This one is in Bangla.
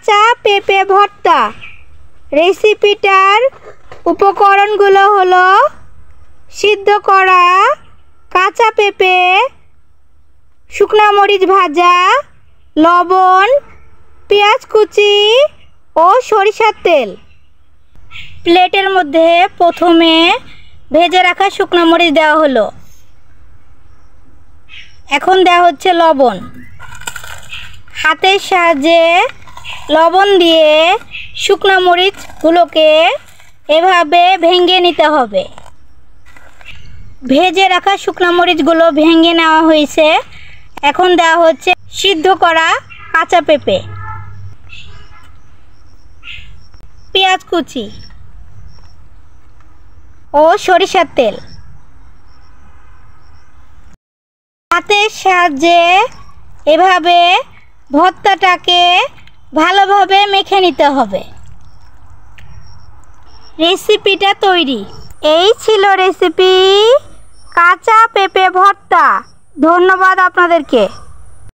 কাঁচা পেঁপে ভর্তা। রেসিপিটার উপকরণগুলো হলো সিদ্ধ করা কাঁচা পেঁপে, শুকনো মরিচ ভাজা, লবণ, পেঁয়াজ কুচি ও সরিষার তেল। প্লেটের মধ্যে প্রথমে ভেজে রাখা শুকনো মরিচ দেওয়া হলো। এখন দেওয়া হচ্ছে লবণ। হাতের সাহায্যে লবণ দিয়ে শুকনো মরিচগুলোকে এভাবে ভেঙে নিতে হবে। ভেজে রাখা শুকনো মরিচগুলো ভেঙে নেওয়া হয়েছে। এখন দেওয়া হচ্ছে সিদ্ধ করা কাঁচা পেঁপে, পেঁয়াজ কুচি ও সরিষার তেল। হাতের সাহায্যে এভাবে ভর্তাটাকে ভালোভাবে মেখে নিতে হবে। রেসিপিটা তৈরি। এই ছিল রেসিপি কাঁচা পেঁপে ভর্তা। ধন্যবাদ আপনাদেরকে।